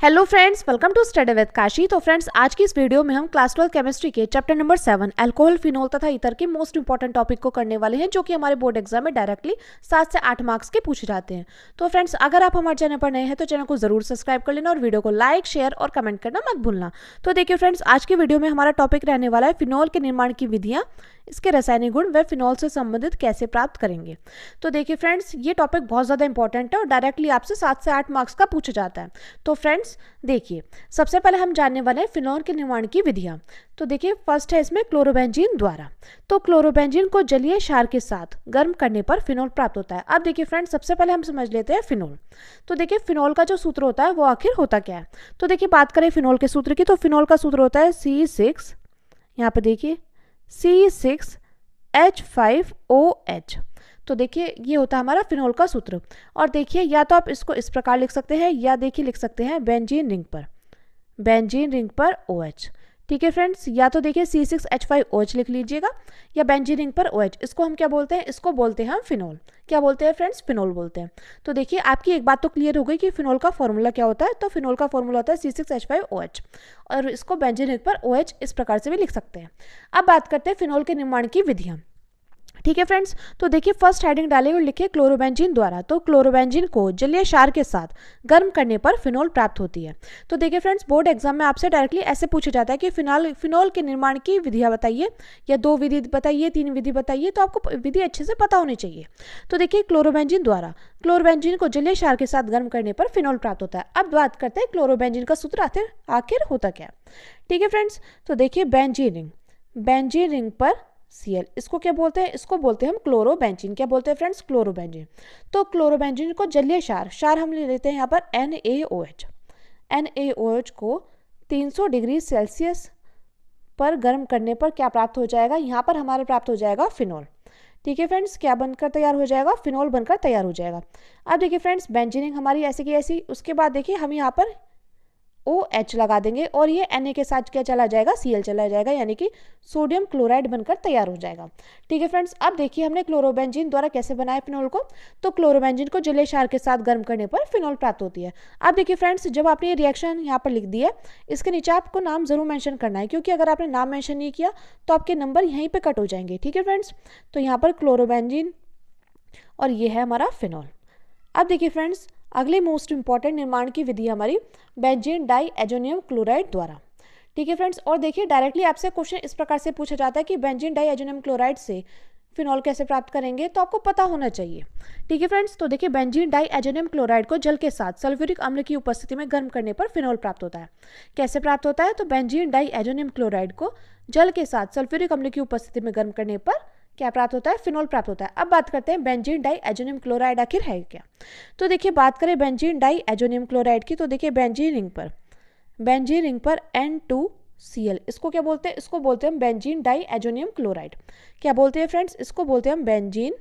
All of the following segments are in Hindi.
Hello friends, welcome to study with Kashi. तो फ्रेंड्स, आज की इस वीडियो में हम क्लास 12 केमिस्ट्री के चैप्टर नंबर 7 अल्कोहल, फिनोल तथा ईथर के मोस्ट इंपॉर्टेंट टॉपिक को करने वाले हैं, जो कि हमारे बोर्ड एग्जाम में डायरेक्टली 7 से 8 मार्क्स के पूछे जाते हैं। तो फ्रेंड्स, अगर आप हमारे चैनल पर नए हैं तो चैनल को जरूर सब्सक्राइब कर लेना और वीडियो को लाइक, शेयर और कमेंट करना मत भूलना। तो देखिए फ्रेंड्स, आज की वीडियो में हमारा टॉपिक रहने वाला है फिनोल के निर्माण की विधियाँ, इसके रासायनिक गुण व फिनोल से संबंधित कैसे प्राप्त करेंगे। तो देखिए फ्रेंड्स, ये टॉपिक बहुत ज़्यादा इंपॉर्टेंट है और डायरेक्टली आपसे 7 से 8 मार्क्स का पूछा जाता है। तो फ्रेंड्स देखिए, सबसे पहले हम जानने वाले हैं फिनोल के निर्माण की विधियां। तो देखिए, फर्स्ट है इसमें क्लोरोबेंजीन द्वारा। तो क्लोरोबेंजीन को जलीय क्षार के साथ गर्म करने पर फिनोल प्राप्त होता है। अब देखिए फ्रेंड्स, सबसे पहले हम समझ लेते हैं फिनोल। तो देखिए, फिनोल का जो सूत्र होता है वो आखिर होता क्या है। तो देखिए, बात करें फिनोल के सूत्र की, तो फिनोल का सूत्र होता है C6, यहाँ पे देखिए C6H5OH। तो देखिए, ये होता है हमारा फिनोल का सूत्र। और देखिए, या तो आप इसको इस प्रकार लिख सकते हैं, या देखिए लिख सकते हैं बेंजीन रिंग पर OH। ठीक है फ्रेंड्स, या तो देखिए C6H5OH लिख लीजिएगा, या बेंजीन रिंग पर OH। इसको हम क्या बोलते हैं? इसको बोलते हैं हम फिनोल। क्या बोलते हैं फ्रेंड्स? फिनोल बोलते हैं। तो देखिए, आपकी एक बात तो क्लियर हो गई कि फिनोल का फॉर्मूला क्या होता है। तो फिनोल का फॉर्मूला होता है C6H5OH, और इसको बेंजीन रिंग पर OH इस प्रकार से भी लिख सकते हैं। अब बात करते हैं फिनोल के निर्माण की विधियाँ। ठीक है फ्रेंड्स, तो देखिए फर्स्ट हेडिंग डाले और लिखिए क्लोरोबेंजीन द्वारा। तो क्लोरोबेंजीन को जलीय क्षार के साथ गर्म करने पर फिनोल प्राप्त होती है। तो देखिए फ्रेंड्स, बोर्ड एग्जाम में आपसे डायरेक्टली ऐसे पूछा जाता है कि फिनोल के निर्माण की विधियां बताइए, या 2 विधि बताइए, 3 विधि बताइए। तो आपको विधि अच्छे से पता होनी चाहिए। तो देखिए, क्लोरोबेंजीन द्वारा क्लोरोबेंजीन को जलीय क्षार के साथ गर्म करने पर फिनोल प्राप्त होता है। अब बात करते हैं क्लोरोबेंजीन का सूत्र आखिर होता क्या है। ठीक है फ्रेंड्स, तो देखिए बेंजीन रिंग पर Cl, इसको क्या बोलते हैं? इसको बोलते हैं हम क्लोरोबेंजीन। क्या बोलते हैं फ्रेंड्स? क्लोरोबेंजीन। तो क्लोरोबेंजीन को जलीय क्षार हम ले लेते हैं यहाँ पर NaOH को 300 डिग्री सेल्सियस पर गर्म करने पर क्या प्राप्त हो जाएगा? यहाँ पर हमारा प्राप्त हो जाएगा फिनोल। ठीक है फ्रेंड्स, क्या बनकर तैयार हो जाएगा? फिनोल बनकर तैयार हो जाएगा। अब देखिए फ्रेंड्स, बेंजीनिंग हमारी ऐसी की ऐसी। उसके बाद देखिए, हम यहाँ पर OH लगा देंगे और ये Na के साथ क्या चला जाएगा? Cl चला जाएगा, यानी कि सोडियम क्लोराइड बनकर तैयार हो जाएगा। ठीक है फ्रेंड्स, अब देखिए हमने क्लोरोबेंजीन द्वारा कैसे बनाया फिनोल को। तो क्लोरोबेंजीन को जलीय क्षार के साथ गर्म करने पर फिनोल प्राप्त होती है। अब देखिए फ्रेंड्स, जब आपने ये रिएक्शन यहाँ पर लिख दिया, इसके नीचे आपको नाम जरूर मेंशन करना है, क्योंकि अगर आपने नाम मेंशन नहीं किया तो आपके नंबर यहीं पर कट हो जाएंगे। ठीक है फ्रेंड्स, तो यहाँ पर क्लोरोबेंजीन और ये है हमारा फिनोल। अब देखिए फ्रेंड्स, अगली मोस्ट इंपॉर्टेंट निर्माण की विधि हमारी बेंजीन डाइएजोनियम क्लोराइड द्वारा। ठीक है फ्रेंड्स, और देखिए डायरेक्टली आपसे क्वेश्चन इस प्रकार से पूछा जाता है कि बेंजीन डाइएजोनियम क्लोराइड से फिनोल कैसे प्राप्त करेंगे, तो आपको पता होना चाहिए। ठीक है फ्रेंड्स, तो देखिए बेंजीन डाइएजोनियम क्लोराइड को जल के साथ सल्फ्यूरिक अम्ल की उपस्थिति में गर्म करने पर फिनोल प्राप्त होता है। कैसे प्राप्त होता है? तो बेंजीन डाइएजोनियम क्लोराइड को जल के साथ सल्फ्यूरिक अम्ल की उपस्थिति में गर्म करने पर क्या प्राप्त होता है? फिनोल प्राप्त होता है। अब बात करते हैं बेंजीन डाइएजोनियम क्लोराइड आखिर है क्या। तो देखिए, बात करें बेंजीन डाइएजोनियम क्लोराइड की, तो देखिए बेंजीन रिंग पर N2Cl, इसको क्या बोलते हैं? इसको बोलते हैं हम बेंजीन डाइएजोनियम क्लोराइड। क्या बोलते हैं फ्रेंड्स? इसको बोलते हैं हम बेंजीन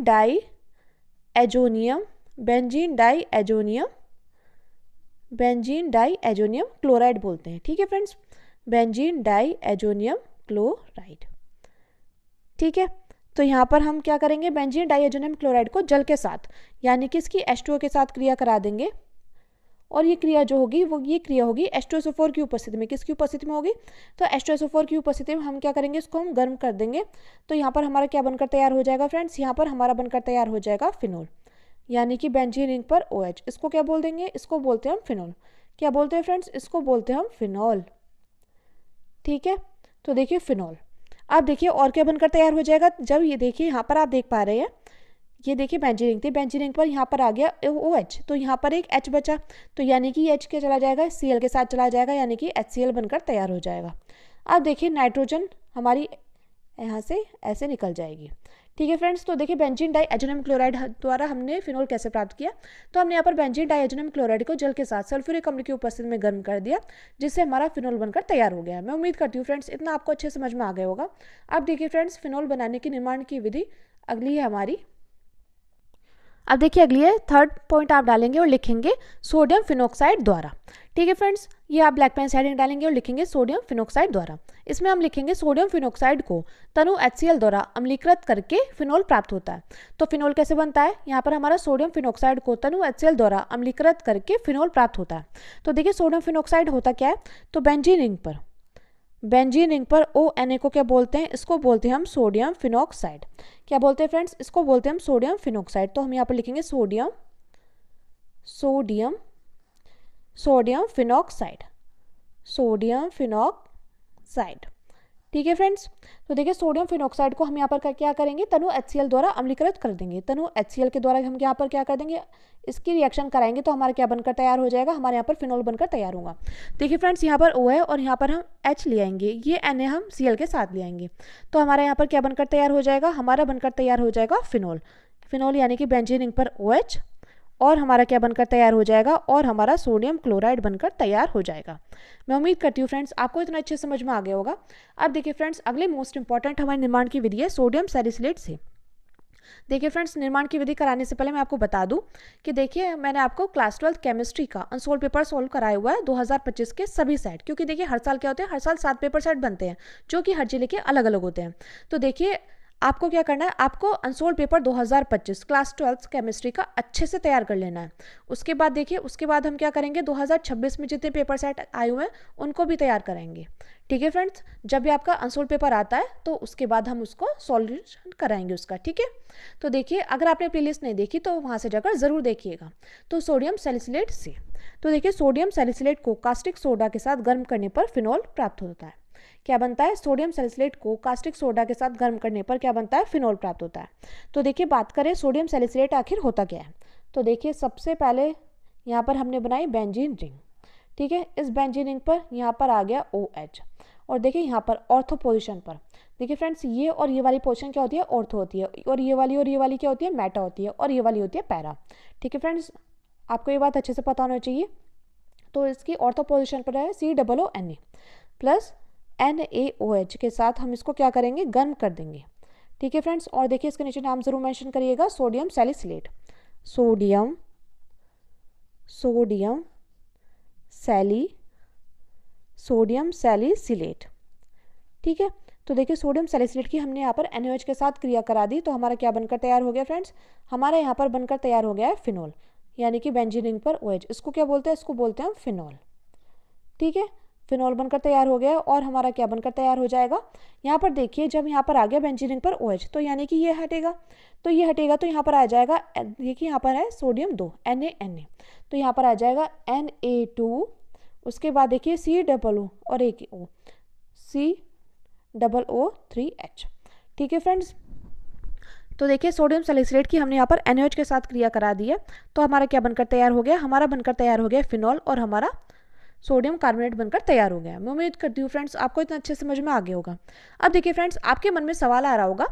डाइएजोनियम क्लोराइड बोलते हैं। ठीक है फ्रेंड्स, बेंजीन डाइएजोनियम क्लोराइड। ठीक है, तो यहाँ पर हम क्या करेंगे? बेंजीन डाइएजोनियम क्लोराइड को जल के साथ, यानी कि इसकी H2O के साथ क्रिया करा देंगे, और ये क्रिया जो होगी ये क्रिया होगी H2SO4 की उपस्थिति में। किसकी उपस्थिति में होगी? तो H2SO4 की उपस्थिति में हम क्या करेंगे? इसको हम गर्म कर देंगे। तो यहाँ पर हमारा क्या बनकर तैयार हो जाएगा फ्रेंड्स? यहाँ पर हमारा बनकर तैयार हो जाएगा फिनोल, यानी कि बेंजीन रिंग पर OH। इसको क्या बोल देंगे? इसको बोलते हैं हम फिनोल। क्या बोलते हैं फ्रेंड्स? इसको बोलते हैं हम फिनोल। ठीक है, तो देखिए फिनोल। अब देखिए और क्या बनकर तैयार हो जाएगा। जब ये देखिए, यहाँ पर आप देख पा रहे हैं, ये देखिए बेंजीन रिंग थी, बेंजीन रिंग पर यहाँ पर आ गया OH, तो यहाँ पर एक H बचा, तो यानी कि H क्या चला जाएगा? Cl के साथ चला जाएगा, यानी कि HCl बनकर तैयार हो जाएगा। अब देखिए नाइट्रोजन हमारी यहाँ से ऐसे निकल जाएगी। ठीक है फ्रेंड्स, तो देखिए बेंजीन डाइएजोनियम क्लोराइड द्वारा हमने फिनोल कैसे प्राप्त किया। तो हमने यहाँ पर बेंजीन डाइएजोनियम क्लोराइड को जल के साथ सल्फ्यूरिक अम्ल की उपस्थिति में गर्म कर दिया, जिससे हमारा फिनोल बनकर तैयार हो गया। मैं उम्मीद करती हूँ फ्रेंड्स इतना आपको अच्छे समझ में आ गया होगा। अब देखिए फ्रेंड्स, फिनोल बनाने की निर्माण की विधि अगली है हमारी। अब देखिए अगली है, थर्ड पॉइंट आप डालेंगे और लिखेंगे सोडियम फिनॉक्साइड द्वारा। ठीक है फ्रेंड्स, ये आप ब्लैक पेन से हेडिंग डालेंगे और लिखेंगे सोडियम फिनॉक्साइड द्वारा। इसमें हम लिखेंगे सोडियम फिनॉक्साइड को तनु HCl द्वारा अम्लीकृत करके फिनोल प्राप्त होता है। तो फिनोल कैसे बनता है, यहाँ पर हमारा सोडियम फिनॉक्साइड को तनु HCl द्वारा अम्लीकृत करके फिनोल प्राप्त होता है। तो देखिए सोडियम फिनॉक्साइड होता क्या है, तो बेंजीन रिंग पर ONA को क्या बोलते हैं, इसको बोलते हैं हम सोडियम फिनॉक्साइड। क्या बोलते हैं फ्रेंड्स, इसको बोलते हैं हम सोडियम फिनॉक्साइड। तो हम यहाँ पर लिखेंगे सोडियम फिनॉक्साइड। ठीक है फ्रेंड्स, तो देखिए सोडियम फिनॉक्साइड को हम यहाँ पर क्या करेंगे, तनु HCl द्वारा अम्लीकृत कर देंगे। तनु HCl के द्वारा हम यहाँ पर क्या कर देंगे, इसकी रिएक्शन कराएंगे तो हमारा क्या बनकर तैयार हो जाएगा, हमारे यहाँ पर फिनोल बनकर तैयार होगा। देखिए फ्रेंड्स, यहाँ पर O है और यहाँ पर हम H ले आएंगे, ये Na हम Cl के साथ ले आएंगे, तो हमारे यहाँ पर क्या बनकर तैयार हो जाएगा, हमारा बनकर तैयार हो जाएगा फिनोल यानी कि बेंजीन रिंग पर OH, और हमारा क्या बनकर तैयार हो जाएगा, और हमारा सोडियम क्लोराइड बनकर तैयार हो जाएगा। मैं उम्मीद करती हूँ फ्रेंड्स आपको इतना अच्छे समझ में आ गया होगा। अब देखिए फ्रेंड्स, अगले मोस्ट इंपॉर्टेंट हमारे निर्माण की विधि है सोडियम सैलिसिलेट से। देखिए फ्रेंड्स, निर्माण की विधि कराने से पहले मैं आपको बता दूं कि देखिए मैंने आपको क्लास 12 केमिस्ट्री का अनसोल्व पेपर सोल्व कराया हुआ है 2025 के सभी सेट, क्योंकि देखिए हर साल क्या होते हैं, हर साल 7 पेपर सेट बनते हैं जो कि हर जिले के अलग अलग होते हैं। तो देखिए आपको क्या करना है, आपको अनसोल्व पेपर 2025 क्लास 12 केमिस्ट्री का अच्छे से तैयार कर लेना है। उसके बाद देखिए, उसके बाद हम क्या करेंगे, 2026 में जितने पेपर सेट आए हुए हैं उनको भी तैयार करेंगे। ठीक है फ्रेंड्स, जब भी आपका अनसोल्व पेपर आता है तो उसके बाद हम उसको सॉल्यूशन कराएंगे उसका। ठीक है, तो देखिए अगर आपने प्लेलिस्ट नहीं देखी तो वहाँ से जाकर ज़रूर देखिएगा। तो सोडियम सैलिसिलेट से, तो देखिए सोडियम सैलिसिलेट को कास्टिक सोडा के साथ गर्म करने पर फिनोल प्राप्त होता है। क्या बनता है, सोडियम सैलिसिलेट को कास्टिक सोडा के साथ गर्म करने पर क्या बनता है, फिनोल प्राप्त होता है। तो देखिए बात करें सोडियम सैलिसिलेट आखिर होता क्या है, तो देखिए सबसे पहले यहाँ पर हमने बनाई बेंजीन रिंग। ठीक है, इस बेंजीन रिंग पर यहाँ पर आ गया OH, और देखिए यहाँ पर ऑर्थो पोजीशन पर देखिए फ्रेंड्स, ये और ये वाली पोजीशन क्या होती है, ऑर्थो होती है, और ये वाली क्या होती है, मेटा होती है, और ये वाली होती है पैरा। ठीक है फ्रेंड्स, आपको ये बात अच्छे से पता होना चाहिए। तो इसकी ऑर्थो पोजीशन पर है COONA प्लस NaOH के साथ हम इसको क्या करेंगे, गर्म कर देंगे। ठीक है फ्रेंड्स, और देखिए इसके नीचे नाम जरूर मेंशन करिएगा, सोडियम सैलिसिलेट, सोडियम सैलिसिलेट। ठीक है, तो देखिए सोडियम सैलिसिलेट की हमने यहाँ पर NaOH के साथ क्रिया करा दी, तो हमारा क्या बनकर तैयार हो गया फ्रेंड्स, हमारा यहाँ पर बनकर तैयार हो गया है फिनोल, यानी कि बेंजीन रिंग पर OH, इसको क्या बोलते हैं, इसको बोलते हैं फिनोल। ठीक है, फिनोल बनकर तैयार हो गया, और हमारा क्या बनकर तैयार हो जाएगा, यहाँ पर देखिए जब यहाँ पर आ गया बेंजीन रिंग पर OH, तो यानी कि ये हटेगा, तो ये हटेगा, तो यहाँ पर आ जाएगा, देखिए यहाँ पर है सोडियम 2 Na, तो यहाँ पर आ जाएगा Na2, उसके बाद देखिए COO और एक O, COO3H। ठीक है फ्रेंड्स, तो देखिए सोडियम सैलिसिलेट की हमने यहाँ पर NaOH के साथ क्रिया करा दी है, तो हमारा क्या बनकर तैयार हो गया, हमारा बनकर तैयार हो गया फिनोल, और हमारा सोडियम कार्बोनेट बनकर तैयार हो गया। मैं उम्मीद करती हूँ फ्रेंड्स आपको इतना अच्छे समझ में आ गया होगा। अब देखिए फ्रेंड्स, आपके मन में सवाल आ रहा होगा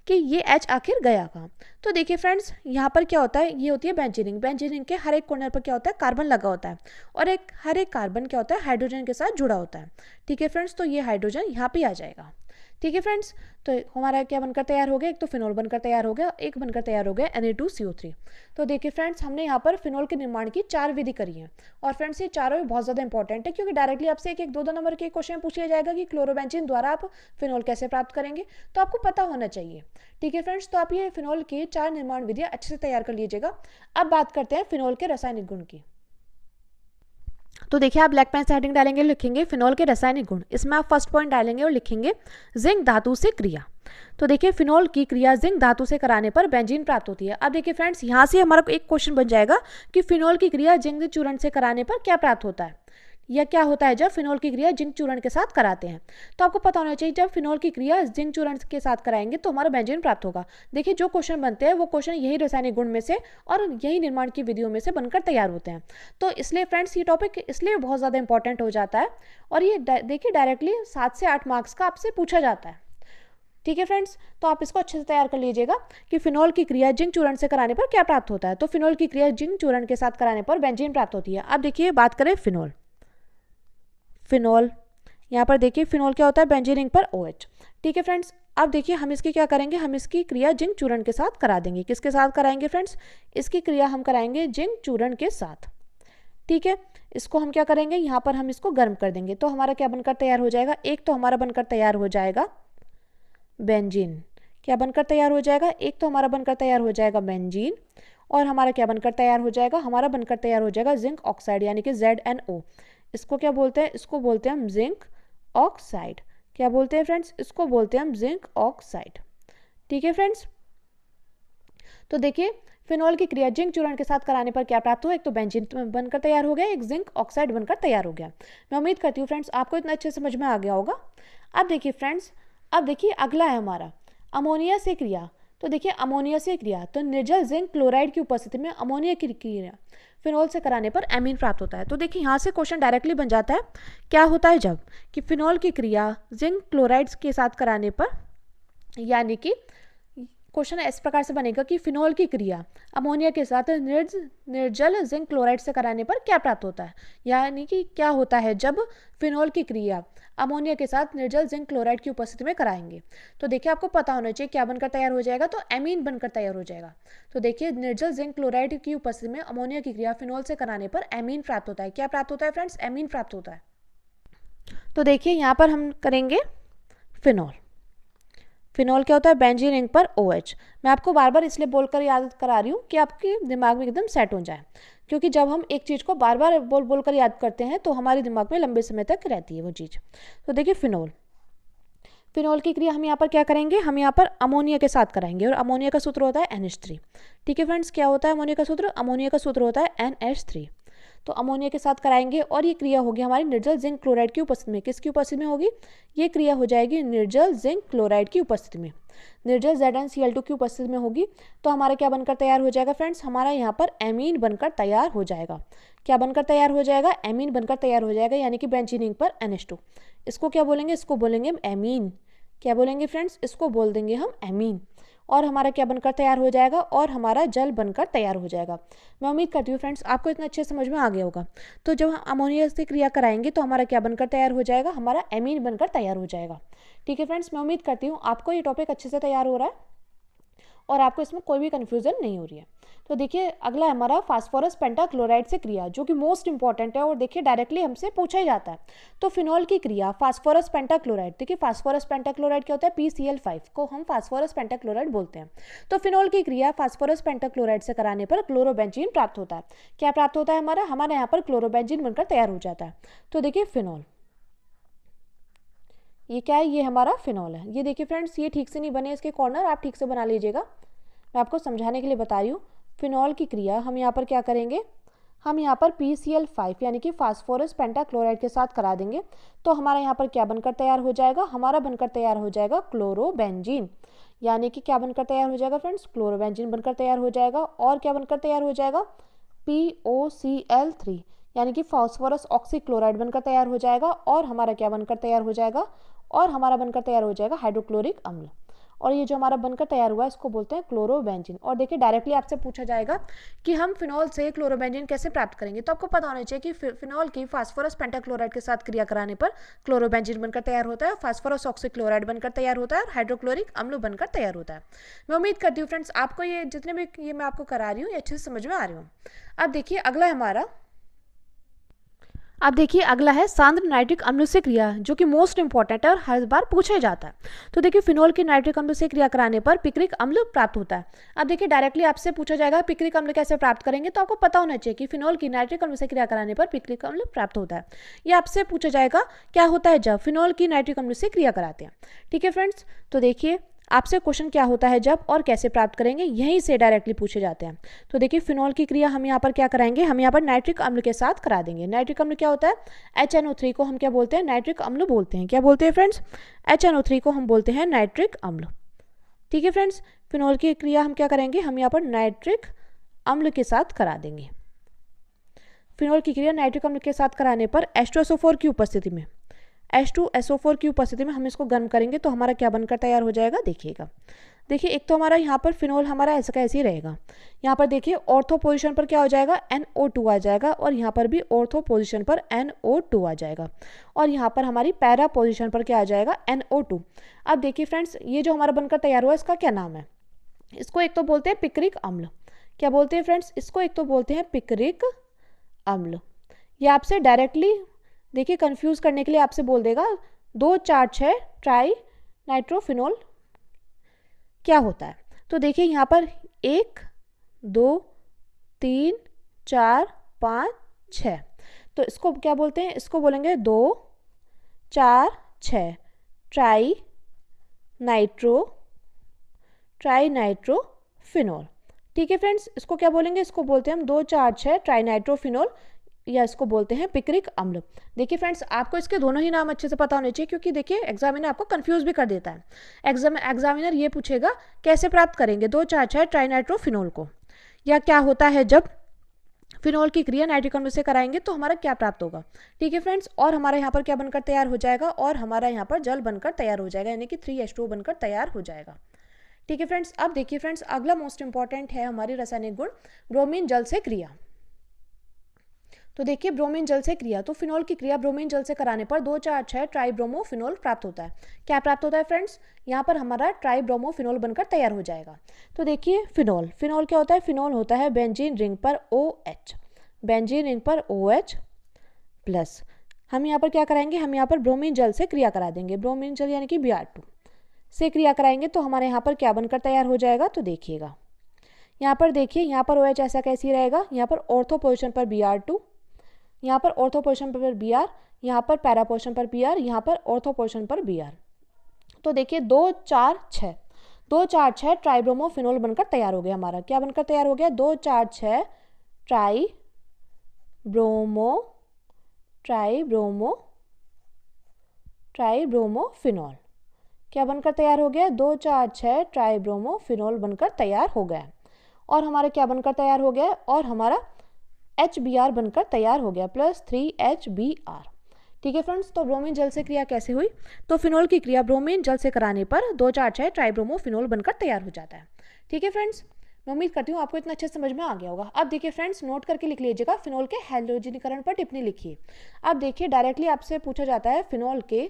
कि ये H आखिर गया कहाँ। तो देखिए फ्रेंड्स, यहाँ पर क्या होता है, ये होती है बेंजीन रिंग के हर एक कॉर्नर पर क्या होता है, कार्बन लगा होता है, और हर एक कार्बन क्या होता है, हाइड्रोजन के साथ जुड़ा होता है। ठीक है फ्रेंड्स, तो ये हाइड्रोजन यहाँ पे आ जाएगा। ठीक है फ्रेंड्स, तो हमारा क्या बनकर तैयार हो गया, एक तो फिनोल बनकर तैयार हो गया, एक बनकर तैयार हो गया Na2CO3। तो देखिए फ्रेंड्स, हमने यहाँ पर फिनोल के निर्माण की 4 विधि करी है, और फ्रेंड्स ये चारों भी बहुत ज़्यादा इंपॉर्टेंट है, क्योंकि डायरेक्टली आपसे एक 2 नंबर के क्वेश्चन पूछ लिया जाएगा कि क्लोरोबेंजीन द्वारा आप फिनोल कैसे प्राप्त करेंगे, तो आपको पता होना चाहिए। ठीक है फ्रेंड्स, तो आप ये फिनोल की 4 निर्माण विधियाँ अच्छे से तैयार कर लीजिएगा। अब बात करते हैं फिनोल के रासायनिक गुण की। तो देखिए आप ब्लैक पेन से हेडिंग डालेंगे, लिखेंगे फिनोल के रासायनिक गुण। इसमें आप फर्स्ट पॉइंट डालेंगे और लिखेंगे जिंक धातु से क्रिया। तो देखिए फिनोल की क्रिया जिंक धातु से कराने पर बेंजीन प्राप्त होती है। अब देखिए फ्रेंड्स, यहाँ से हमारा एक क्वेश्चन बन जाएगा कि फिनोल की क्रिया जिंक चूर्ण से कराने पर क्या प्राप्त होता है, या क्या होता है जब फिनोल की क्रिया जिंक चूर्ण के साथ कराते हैं। तो आपको पता होना चाहिए, जब फिनोल की क्रिया जिंक चूर्ण के साथ कराएंगे तो हमारा बेंजीन प्राप्त होगा। देखिए जो क्वेश्चन बनते हैं वो क्वेश्चन यही रासायनिक गुण में से और यही निर्माण की विधियों में से बनकर तैयार होते हैं। तो इसलिए फ्रेंड्स ये टॉपिक इसलिए बहुत ज़्यादा इंपॉर्टेंट हो जाता है, और ये देखिए डायरेक्टली 7 से 8 मार्क्स का आपसे पूछा जाता है। ठीक है फ्रेंड्स, तो आप इसको अच्छे से तैयार कर लीजिएगा कि फिनोल की क्रिया जिंक चूर्ण से कराने पर क्या प्राप्त होता है। तो फिनोल की क्रिया जिंक चूर्ण के साथ कराने पर बेंजीन प्राप्त होती है। अब देखिए बात करें फिनोल, यहाँ पर देखिए फिनोल क्या होता है, बेंजीन रिंग पर OH। ठीक है फ्रेंड्स, अब देखिए हम इसकी क्या करेंगे, हम इसकी क्रिया जिंक चूर्ण के साथ करा देंगे। किसके साथ कराएंगे फ्रेंड्स, इसकी क्रिया हम कराएंगे जिंक चूर्ण के साथ। ठीक है, इसको हम क्या करेंगे, यहाँ पर हम इसको गर्म कर देंगे। तो हमारा क्या बनकर तैयार हो जाएगा, एक तो हमारा बनकर तैयार हो जाएगा बेंजीन। क्या बनकर तैयार हो जाएगा, एक तो हमारा बनकर तैयार हो जाएगा बेंजीन, और हमारा क्या बनकर तैयार हो जाएगा, हमारा बनकर तैयार हो जाएगा जिंक ऑक्साइड यानी कि ZnO। इसको क्या बोलते हैं, इसको बोलते हैं हम जिंक ऑक्साइड। क्या बोलते हैं फ्रेंड्स, इसको बोलते हैं हम जिंक ऑक्साइड। ठीक है फ्रेंड्स, तो देखिए फिनॉल की क्रिया जिंक चूर्ण के साथ कराने पर क्या प्राप्त हुआ, एक तो बेंजीन बनकर तैयार हो गया, एक जिंक ऑक्साइड बनकर तैयार हो गया। मैं उम्मीद करती हूँ फ्रेंड्स आपको इतना अच्छे समझ में आ गया होगा। अब देखिए फ्रेंड्स, अब देखिए अगला है हमारा अमोनिया से क्रिया। तो देखिए अमोनिया से क्रिया, तो निर्जल जिंक क्लोराइड की उपस्थिति में अमोनिया की क्रिया फिनॉल से कराने पर एमीन प्राप्त होता है। तो देखिए यहाँ से क्वेश्चन डायरेक्टली बन जाता है, क्या होता है जब कि फिनॉल की क्रिया जिंक क्लोराइड के साथ कराने पर, यानी कि क्वेश्चन इस प्रकार से बनेगा कि फिनॉल की क्रिया अमोनिया के साथ निर्जल जिंक क्लोराइड से कराने पर क्या प्राप्त होता है, यानी कि क्या होता है जब फिनॉल की क्रिया अमोनिया के साथ निर्जल जिंक क्लोराइड की उपस्थिति में कराएंगे। तो देखिए आपको पता होना चाहिए क्या बनकर तैयार हो जाएगा, तो एमीन बनकर तैयार हो जाएगा। तो देखिए निर्जल जिंक क्लोराइड की उपस्थिति में अमोनिया की क्रिया फिनॉल से कराने पर एमीन प्राप्त होता है। क्या प्राप्त होता है फ्रेंड्स, एमीन प्राप्त होता है। तो देखिए यहाँ पर हम करेंगे फिनॉल। फिनॉल क्या होता है, बेंजीन रिंग पर OH। मैं आपको बार बार इसलिए बोलकर याद करा रही हूँ कि आपके दिमाग में एकदम सेट हो जाए, क्योंकि जब हम एक चीज़ को बार बार बोल कर याद करते हैं तो हमारे दिमाग में लंबे समय तक रहती है वो चीज़। तो देखिए फिनॉल, फिनॉल की क्रिया हम यहाँ पर क्या करेंगे, हम यहाँ पर अमोनिया के साथ कराएंगे, और अमोनिया का सूत्र होता है NH3। ठीक है फ्रेंड्स, क्या होता है अमोनिया का सूत्र, अमोनिया का सूत्र होता है NH3। तो अमोनिया के साथ कराएंगे और ये क्रिया होगी हमारी निर्जल जिंक क्लोराइड की उपस्थिति में। किसकी उपस्थिति में होगी, ये क्रिया हो जाएगी निर्जल जिंक क्लोराइड की उपस्थिति में, निर्जल ZnCl2 की उपस्थिति में होगी। तो हमारा क्या बनकर तैयार हो जाएगा फ्रेंड्स, हमारा यहाँ पर एमीन बनकर तैयार हो जाएगा। क्या बनकर तैयार हो जाएगा, एमीन बनकर तैयार हो जाएगा, यानी कि बेंजीन रिंग पर NH2। इसको क्या बोलेंगे, इसको बोलेंगे हम एमीन। क्या बोलेंगे फ्रेंड्स, इसको बोल देंगे हम एमीन। और हमारा क्या बनकर तैयार हो जाएगा, और हमारा जल बनकर तैयार हो जाएगा। मैं उम्मीद करती हूँ फ्रेंड्स आपको इतना अच्छे समझ में आ गया होगा। तो जब हम अमोनिया से क्रिया कराएंगे तो हमारा क्या बनकर तैयार हो जाएगा, हमारा एमीन बनकर तैयार हो जाएगा। ठीक है फ्रेंड्स, मैं उम्मीद करती हूँ आपको ये टॉपिक अच्छे से तैयार हो रहा है और आपको इसमें कोई भी कन्फ्यूजन नहीं हो रही है। तो देखिए अगला है हमारा फास्फोरस पेंटाक्लोराइड से क्रिया, जो कि मोस्ट इंपॉर्टेंट है और देखिए डायरेक्टली हमसे पूछा ही जाता है। तो फिनॉल की क्रिया फास्फोरस पेंटाक्लोराइड, देखिए फास्फोरस पेंटाक्लोराइड क्या होता है, PCl5 को हम फास्फोरस पेंटाक्लोराइड बोलते हैं। तो फिनॉल की क्रिया फास्फोरस पेंटाक्लोराइड से कराने पर क्लोरोबेंजीन प्राप्त होता है। क्या प्राप्त होता है, हमारे यहाँ पर क्लोरोबेंजीन बनकर तैयार हो जाता है। तो देखिए फिनॉल, ये क्या है, ये हमारा फिनॉल है। ये देखिए फ्रेंड्स, ये ठीक से नहीं बने इसके कॉर्नर, आप ठीक से बना लीजिएगा। मैं आपको समझाने के लिए बता रही हूँ। फिनॉल की क्रिया हम यहाँ पर क्या करेंगे, हम यहाँ पर PCl5 यानी कि फास्फोरस पेंटाक्लोराइड के साथ करा देंगे। तो हमारा यहाँ पर क्या बनकर तैयार हो जाएगा, हमारा बनकर तैयार हो जाएगा क्लोरोबेंजीन। यानी कि क्या बनकर तैयार हो जाएगा फ्रेंड्स, क्लोरोबेंजीन बनकर तैयार हो जाएगा। और क्या बनकर तैयार हो जाएगा, POCl3 यानी कि फास्फोरस ऑक्सीक्लोराइड बनकर तैयार हो जाएगा। और हमारा क्या बनकर तैयार हो जाएगा, और हमारा बनकर तैयार हो जाएगा हाइड्रोक्लोरिक अम्ल। और ये जो हमारा बनकर तैयार हुआ है इसको बोलते हैं क्लोरोबेंजीन। और देखिए डायरेक्टली आपसे पूछा जाएगा कि हम फिनॉल से क्लोरोबेंजीन कैसे प्राप्त करेंगे, तो आपको पता होना चाहिए कि फिनॉल की फास्फोरस पेंटाक्लोराइड के साथ क्रिया कराने पर क्लोरोबेंजीन बनकर तैयार होता है, फास्फोरस ऑक्सीक्लोराइड बनकर तैयार होता है, और हाइड्रोक्लोरिक अम्ल बनकर तैयार होता है। मैं उम्मीद करती हूँ फ्रेंड्स आपको ये जितने भी ये मैं आपको करा रही हूँ ये अच्छे से समझ में आ रही हूँ। अब देखिए अगला हमारा, अब देखिए अगला है सांद्र नाइट्रिक अम्ल से क्रिया, जो कि मोस्ट इंपॉर्टेंट है और हर बार पूछा जाता है। तो देखिए फिनॉल की नाइट्रिक अम्ल से क्रिया कराने पर पिक्रिक अम्ल प्राप्त होता है। अब देखिए डायरेक्टली आपसे पूछा जाएगा पिक्रिक अम्ल कैसे प्राप्त करेंगे, तो आपको पता होना चाहिए कि फिनॉल की नाइट्रिक अम्ल से क्रिया कराने पर पिक्रिक अम्ल प्राप्त होता है। ये आपसे पूछा जाएगा क्या होता है जब फिनॉल की नाइट्रिक अम्ल से क्रिया कराते हैं। ठीक है फ्रेंड्स, तो देखिए आपसे क्वेश्चन क्या होता है जब और कैसे प्राप्त करेंगे, यहीं से डायरेक्टली पूछे जाते हैं। तो देखिए फिनॉल की क्रिया हम यहाँ पर क्या कराएंगे, हम यहाँ पर नाइट्रिक अम्ल के साथ करा देंगे। नाइट्रिक अम्ल क्या होता है, HNO3 को हम क्या बोलते हैं, नाइट्रिक अम्ल बोलते हैं। क्या बोलते हैं फ्रेंड्स, HNO3 को हम बोलते हैं नाइट्रिक अम्ल। ठीक है फ्रेंड्स, फिनॉल की क्रिया हम क्या करेंगे, हम यहाँ पर नाइट्रिक अम्ल के साथ करा देंगे। फिनॉल की क्रिया नाइट्रिक अम्ल के साथ कराने पर H2SO4 की उपस्थिति में, H2SO4 की उपस्थिति में हम इसको गर्म करेंगे तो हमारा क्या बनकर तैयार हो जाएगा, देखिएगा देखिए एक तो हमारा यहाँ पर फिनोल हमारा ऐसा का ऐसे ही रहेगा। यहाँ पर देखिए ऑर्थो पोजीशन पर क्या हो जाएगा, NO2 आ जाएगा, और यहाँ पर भी ऑर्थो पोजीशन पर NO2 आ जाएगा, और यहाँ पर हमारी पैरा पोजीशन पर क्या आ जाएगा, NO2। अब देखिए फ्रेंड्स, ये जो हमारा बनकर तैयार हुआ इसका क्या नाम है, इसको एक तो बोलते हैं पिक्रिक अम्ल। क्या बोलते हैं फ्रेंड्स, इसको एक तो बोलते हैं पिक्रिक अम्ल। ये आपसे डायरेक्टली देखिए कंफ्यूज करने के लिए आपसे बोल देगा 2,4,6 ट्राई नाइट्रोफिनोल क्या होता है। तो देखिए यहाँ पर 1 2 3 4 5 6, तो इसको क्या बोलते हैं, इसको बोलेंगे 2 4 6 ट्राई नाइट्रोफिनोल। ठीक है फ्रेंड्स, इसको क्या बोलेंगे, इसको बोलते हैं हम 2 4 6 ट्राई नाइट्रोफिनोल, या इसको बोलते हैं पिक्रिक अम्ल। देखिए फ्रेंड्स, आपको इसके दोनों ही नाम अच्छे से पता होने चाहिए, क्योंकि देखिए एग्जामिनर आपको कंफ्यूज भी कर देता है। एग्जामिनर ये पूछेगा कैसे प्राप्त करेंगे 2 4 6 ट्राइनाइट्रोफिनोल को, या क्या होता है जब फिनोल की क्रिया नाइट्रिक अम्ल से कराएंगे तो हमारा क्या प्राप्त होगा। ठीक है फ्रेंड्स, और हमारा यहाँ पर क्या बनकर तैयार हो जाएगा, और हमारा यहाँ पर जल बनकर तैयार हो जाएगा, यानी कि 3H2O बनकर तैयार हो जाएगा। ठीक है फ्रेंड्स, अब देखिए फ्रेंड्स, अगला मोस्ट इंपॉर्टेंट है हमारी रासायनिक गुण ब्रोमीन जल से क्रिया। तो देखिए ब्रोमीन जल से क्रिया, तो फिनोल की क्रिया ब्रोमीन जल से कराने पर 2 4 6 ट्राइब्रोमोफिनोल प्राप्त होता है। क्या प्राप्त होता है फ्रेंड्स, यहाँ पर हमारा ट्राइब्रोमोफिनोल बनकर तैयार हो जाएगा। तो देखिए फिनोल क्या होता है, फिनोल होता है बेंजीन रिंग पर OH, बेंजीन रिंग पर OH प्लस। हम यहाँ पर क्या कराएंगे, हम यहाँ पर ब्रोमीन जल से क्रिया करा देंगे, ब्रोमीन जल यानी कि Br2 से क्रिया कराएंगे तो हमारे यहाँ पर क्या बनकर तैयार हो जाएगा। तो देखिएगा यहाँ पर, देखिए यहाँ पर OH ऐसा कैसी रहेगा, यहाँ पर ऑर्थो पोजिशन पर Br2, यहाँ पर ऑर्थो पोजिशन पर Br, यहाँ पर पैरा पोजिशन पर Br, यहाँ पर ऑर्थो पोजिशन पर Br। तो देखिए 2 4 6 ट्राइब्रोमोफिनोल बनकर तैयार हो गया हमारा। क्या बनकर तैयार हो गया, 2 4 6 ट्राइब्रोमोफिनोल क्या बनकर तैयार हो गया, 2 4 6 ट्राइब्रोमोफिनोल बनकर तैयार हो गया। और हमारा क्या बनकर तैयार हो गया, और हमारा HBr बनकर तैयार हो गया, प्लस 3HBr। ठीक है फ्रेंड्स, तो ब्रोमीन जल से क्रिया कैसे हुई, तो फिनोल की क्रिया ब्रोमीन जल से कराने पर 2 4 6 ट्राइब्रोमोफिनोल बनकर तैयार हो जाता है। ठीक है फ्रेंड्स, मैं उम्मीद करती हूँ आपको इतना अच्छे समझ में आ गया होगा। अब देखिए फ्रेंड्स, नोट करके लिख लीजिएगा, फिनोल के हैलोजनीकरण पर टिप्पणी लिखिए। अब देखिए डायरेक्टली आपसे पूछा जाता है फिनोल के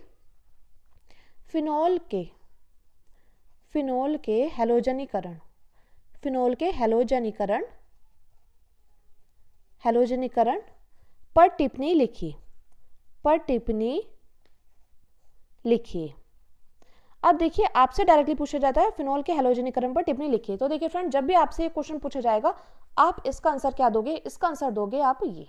हैलोजनीकरण पर टिप्पणी लिखिए। अब देखिए आपसे डायरेक्टली पूछा जाता है फिनोल के हैलोजनीकरण पर टिप्पणी लिखिए। तो देखिए फ्रेंड, जब भी आपसे ये क्वेश्चन पूछा जाएगा आप इसका आंसर क्या दोगे, इसका आंसर दोगे आप ये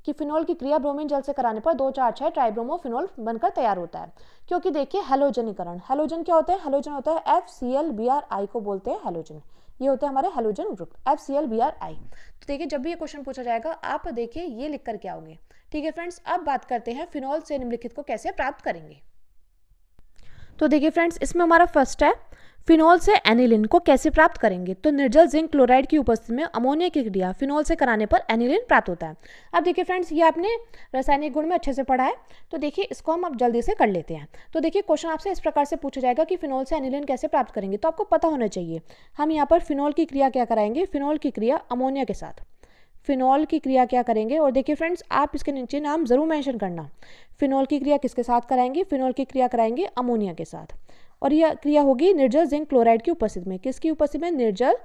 कि फिनोल की क्रिया ब्रोमीन जल से कराने पर 2 4 6 ट्राइब्रोमोफिनोल बनकर तैयार होता है। क्योंकि देखिए हैलोजनीकरण, हैलोजन क्या होता है, हैलोजन होता है FCl-Bri को बोलते हैं हैलोजन, ये होता है हमारे हैलोजन ग्रुप FCl-Bri। तो देखिए जब भी ये क्वेश्चन पूछा जाएगा आप देखिए ये लिख कर के आओगे। ठीक है फ्रेंड्स, अब बात करते हैं फिनोल से निम्नलिखित को कैसे प्राप्त करेंगे। तो देखिए फ्रेंड्स, इसमें हमारा फर्स्ट है फिनोल से एनिलीन को कैसे प्राप्त करेंगे। तो निर्जल जिंक क्लोराइड की उपस्थिति में अमोनिया की क्रिया फिनोल से कराने पर एनिलीन प्राप्त होता है। अब देखिए फ्रेंड्स, ये आपने रासायनिक गुण में अच्छे से पढ़ा है, तो देखिए इसको हम अब जल्दी से कर लेते हैं। तो देखिए क्वेश्चन आपसे इस प्रकार से पूछा जाएगा कि फिनोल से एनिलीन कैसे प्राप्त करेंगे, तो आपको पता होना चाहिए हम यहाँ पर फिनोल की क्रिया क्या कराएंगे, फिनोल की क्रिया अमोनिया के साथ, फिनोल की क्रिया क्या करेंगे। और देखिए फ्रेंड्स, आप इसके नीचे नाम जरूर मेंशन करना, फिनोल की क्रिया किसके साथ कराएंगे, फिनोल की क्रिया कराएंगे अमोनिया के साथ, और यह क्रिया होगी निर्जल जिंक क्लोराइड की उपस्थिति में। किसकी उपस्थिति में, निर्जल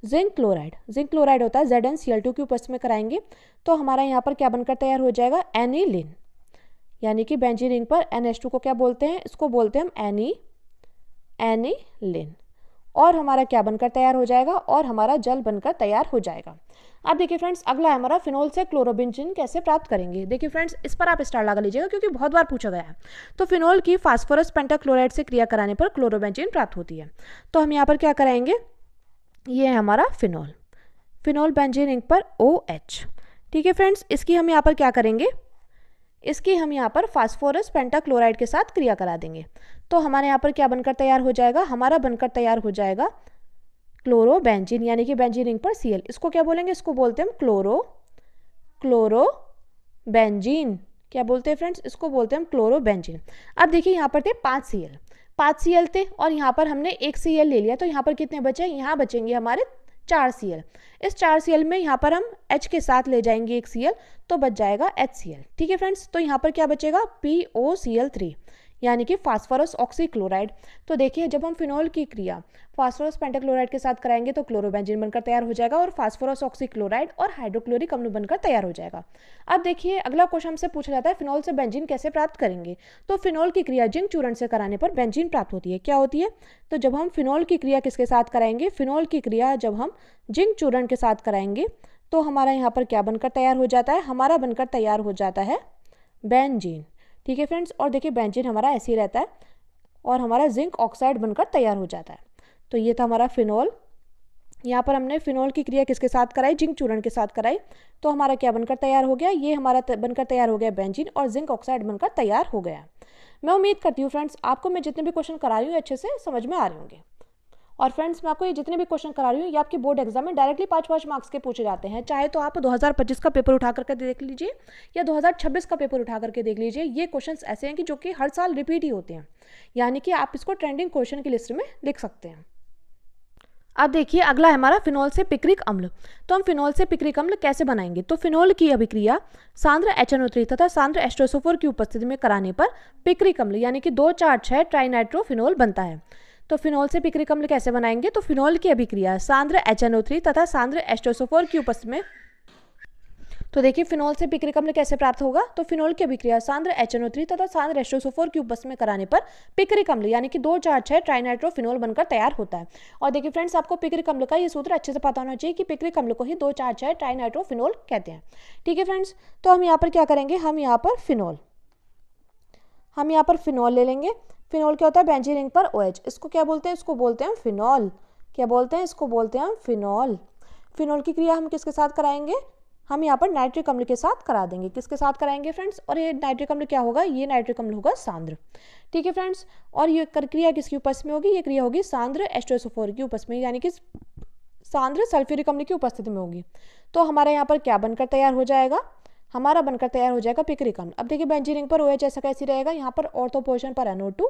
जिंक क्लोराइड होता है ZnCl2 की उपस्थिति में कराएंगे। तो हमारा यहाँ पर क्या बनकर तैयार हो जाएगा, एनिलीन, यानी कि बेंजीन रिंग पर NH2 को क्या बोलते हैं, इसको बोलते हैं हम एनिलीन। और हमारा क्या बनकर तैयार हो जाएगा, और हमारा जल बनकर तैयार हो जाएगा। अब देखिए फ्रेंड्स, अगला है हमारा फिनोल से क्लोरोबेंजीन कैसे प्राप्त करेंगे। देखिए फ्रेंड्स, इस पर आप स्टार लगा लीजिएगा क्योंकि बहुत बार पूछा गया है। तो फिनोल की फास्फोरस पेंटाक्लोराइड से क्रिया कराने पर क्लोरोबेंजीन प्राप्त होती है। तो हम यहाँ पर क्या कराएंगे, ये है हमारा फिनोल बेंजीन रिंग पर OH। ठीक है फ्रेंड्स, इसकी हम यहाँ पर क्या करेंगे, इसकी हम यहाँ पर फास्फोरस पेंटाक्लोराइड के साथ क्रिया करा देंगे। तो हमारे यहाँ पर क्या बनकर तैयार हो जाएगा, हमारा बनकर तैयार हो जाएगा क्लोरोबेंजीन, यानी कि बेंजीन रिंग पर Cl। इसको क्या बोलेंगे, इसको बोलते हैं हम क्लोरोबेंजीन। क्या बोलते हैं फ्रेंड्स, इसको बोलते हैं हम क्लोरोबेंजीन। अब देखिए यहाँ पर थे 5 Cl, 5 Cl थे और यहाँ पर हमने 1 Cl ले लिया, तो यहाँ पर कितने बचे? यहाँ बचेंगे हमारे 4 Cl। इस 4 Cl में यहाँ पर हम H के साथ ले जाएंगे 1 Cl, तो बच जाएगा HCl। ठीक है फ्रेंड्स, तो यहाँ पर क्या बचेगा? POCl3 यानी कि फास्फोरस ऑक्सीक्लोराइड। तो देखिए जब हम फिनॉल की क्रिया फास्फोरस पेंटाक्लोराइड के साथ कराएंगे तो क्लोरोबेंजीन बनकर तैयार हो जाएगा और फास्फोरस ऑक्सीक्लोराइड और हाइड्रोक्लोरिक अम्ल बनकर तैयार हो जाएगा। अब देखिए अगला क्वेश्चन हमसे पूछा जाता है फिनॉल से बेंजीन कैसे प्राप्त करेंगे। तो फिनॉल की क्रिया जिंक चूर्ण से कराने पर बेंजीन प्राप्त होती है। क्या होती है? तो जब हम फिनॉल की क्रिया किसके साथ कराएंगे? फिनॉल की क्रिया जब हम जिंक चूर्ण के साथ कराएंगे तो हमारा यहाँ पर क्या बनकर तैयार हो जाता है? हमारा बनकर तैयार हो जाता है बेंजीन। ठीक है फ्रेंड्स, और देखिए बेंजीन हमारा ऐसे ही रहता है और हमारा जिंक ऑक्साइड बनकर तैयार हो जाता है। तो ये था हमारा फिनॉल। यहाँ पर हमने फिनॉल की क्रिया किसके साथ कराई? जिंक चूर्ण के साथ कराई, तो हमारा क्या बनकर तैयार हो गया? ये हमारा बनकर तैयार हो गया बेंजीन और जिंक ऑक्साइड बनकर तैयार हो गया। मैं उम्मीद करती हूँ फ्रेंड्स आपको मैं जितने भी क्वेश्चन करा रही हूँ अच्छे से समझ में आ रहे होंगे। और फ्रेंड्स मैं आपको ये जितने भी क्वेश्चन करा रही हूँ ये आपके बोर्ड एग्जाम में डायरेक्टली 5-5 मार्क्स के पूछे जाते हैं। चाहे तो आप 2025 का पेपर उठा करके देख लीजिए या 2026 का पेपर उठा करके देख लीजिए। ये क्वेश्चंस ऐसे हैं कि जो कि हर साल रिपीट ही होते हैं, यानी कि आप इसको ट्रेंडिंग क्वेश्चन की लिस्ट में लिख सकते हैं। अब देखिए अगला है हमारा फिनॉल से पिक्रिक अम्ल। तो हम फिनॉल से पिक्रिक अम्ल कैसे बनाएंगे? तो फिनॉल की अभिक्रिया सांद्र HNO3 तथा सांद्र H2SO4 की उपस्थिति में कराने पर पिक्रिक अम्ल यानी कि 2,4,6 ट्राइनाइट्रोफिनॉल बनता है। तो फिनॉल से पिक्रिक अम्ल कैसे बनाएंगे? तो फिनॉल की अभिक्रिया सांद्र HNO3 तथा सांद्र H2SO4 की उपस्थिति में, तो देखिए फिनॉल से पिक्रिक अम्ल कैसे प्राप्त होगा? तो फिनॉल की अभिक्रिया सांद्र HNO3 तथा सांद्र H2SO4 की उपस्थिति में कराने पर पिक्रिक अम्ल यानी कि 2,4,6 ट्राइनाइट्रोफिनॉल बनकर तैयार होता है। और देखिए फ्रेंड्स आपको पिक्रिक अम्ल का ये सूत्र अच्छे से पता होना चाहिए कि पिक्रिक अम्ल को ही 2,4,6 ट्राइनाइट्रोफिनॉल कहते हैं। ठीक है फ्रेंड्स, तो हम यहाँ पर क्या करेंगे? हम यहाँ पर फिनॉल ले लेंगे। फिनॉल क्या होता है? बेंजीन रिंग पर OH। इसको क्या बोलते हैं? इसको बोलते हैं फिनॉल। क्या बोलते हैं? इसको बोलते हैं फिनॉल। फिनॉल की क्रिया हम किसके साथ कराएंगे? हम यहाँ पर नाइट्रिक अम्ल के साथ करा देंगे। किसके साथ कराएंगे फ्रेंड्स? और ये नाइट्रिक अम्ल क्या होगा? ये नाइट्रिक अम्ल होगा सांद्र। ठीक है फ्रेंड्स, और ये क्रिया किसकी उपस्थिति में होगी? ये क्रिया होगी सांद्र H2SO4 की उपस्थिति में, यानी कि सांद्र सल्फ्यूरिक अम्ल की उपस्थिति में होगी। तो हमारे यहाँ पर क्या बनकर तैयार हो जाएगा? हमारा बनकर तैयार हो जाएगा पिक्रिक अम्ल। अब देखिए बेंजीन रिंग पर OH ऐसा कैसे रहेगा? यहाँ पर ऑर्थो पोजीशन पर NO2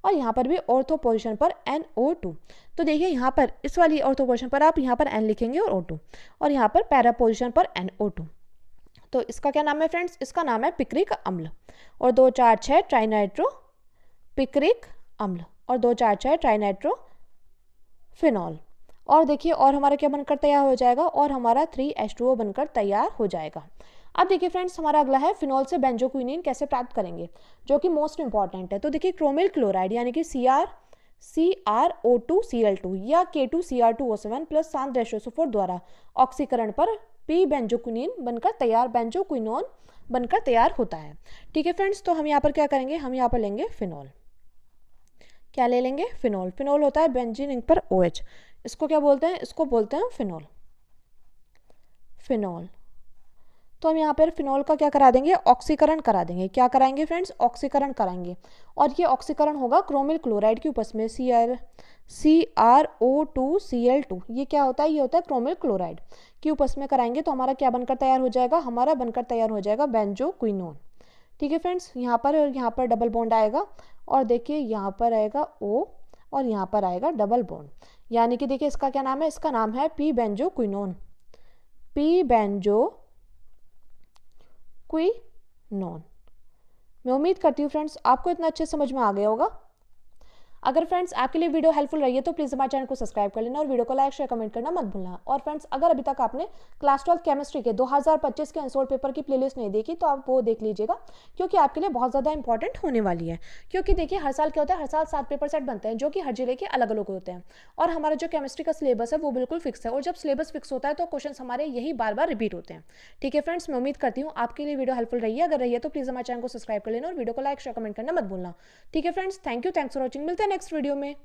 और यहाँ पर भी ऑर्थो पोजीशन पर NO2। तो देखिए यहाँ पर इस वाली ऑर्थो पोजीशन पर आप यहाँ पर N लिखेंगे और O2, और यहाँ पर पैरा पोजीशन पर NO2। तो इसका क्या नाम है फ्रेंड्स? इसका नाम है पिक्रिक अम्ल। और 2,4,6 ट्राइनाइट्रो पिक्रिक अम्ल और 2,4,6 ट्राइनाइट्रो फिनॉल। और देखिए और हमारा क्या बनकर तैयार हो जाएगा? और हमारा 3H2O बनकर तैयार हो जाएगा। अब देखिए फ्रेंड्स हमारा अगला है फिनॉल से बेंजोक्विनिन कैसे प्राप्त करेंगे, जो कि मोस्ट इंपॉर्टेंट है। तो देखिए क्रोमिल क्लोराइड यानी कि CrO2Cl2 या K2Cr2O7 प्लस सांद्र H2SO4 द्वारा ऑक्सीकरण पर बेंजोक्विनिन बनकर तैयार बेंजोक्विनोन बनकर तैयार होता है। ठीक है फ्रेंड्स, तो हम यहाँ पर क्या करेंगे? हम यहाँ पर लेंगे फिनॉल। क्या ले लेंगे? फिनॉल। फिनॉल होता है बेंजीन रिंग पर OH। इसको क्या बोलते हैं? इसको बोलते हैं फिनॉल। तो हम यहाँ पर फिनॉल का क्या करा देंगे? ऑक्सीकरण करा देंगे। क्या कराएंगे फ्रेंड्स? ऑक्सीकरण कराएंगे। और ये ऑक्सीकरण होगा क्रोमिल क्लोराइड की उपस्थिति में CrO2Cl2। ये क्या होता है? ये होता है क्रोमिल क्लोराइड की उपस्थिति में कराएंगे। तो हमारा क्या बनकर तैयार हो जाएगा? हमारा बनकर तैयार हो जाएगा बेंजोक्विनोन। ठीक है फ्रेंड्स, यहाँ पर डबल बॉन्ड आएगा और देखिए यहाँ पर आएगा O और यहाँ पर आएगा डबल बॉन्ड, यानी कि देखिए इसका क्या नाम है? इसका नाम है बेंजोक्विनोन। मैं उम्मीद करती हूँ फ्रेंड्स आपको इतना अच्छे समझ में आ गया होगा। अगर फ्रेंड्स आपके लिए वीडियो हेल्पफुल रही है तो प्लीज़ हमारे चैनल को सब्सक्राइब कर लेना और वीडियो को लाइक शेयर कमेंट करना मत भूलना। और फ्रेंड्स अगर अभी तक आपने क्लास 12 केमिस्ट्री के 2025 के आंसर पेपर की प्लेलिस्ट नहीं देखी तो आप वो देख लीजिएगा, क्योंकि आपके लिए बहुत ज़्यादा इंपॉर्टेंट होने वाली है। क्योंकि देखिए हर साल क्या होता है? हर साल 7 पेपर सेट बनते हैं जो कि हर जिले के अलग अलग होते हैं, और हमारा जो केमिस्ट्री का सिलेबस है वो बिल्कुल फिक्स है। और जब सिलेबस फिक्स होता है तो क्वेश्चन हमारे यही बार बार रिपीट होते हैं। ठीक है फ्रेंड्स, मैं उम्मीद करती हूँ आपके लिए वीडियो हेल्पफुल रही है। अगर रही है तो प्लीज़ हमारे चैनल को सब्सक्राइब कर लेना और वीडियो को लाइक शेयर कमेंट करना मत भूलना। ठीक है फ्रेंड्स, थैंक्स फॉर वॉचिंग। मिलते हैं नेक्स्ट वीडियो में।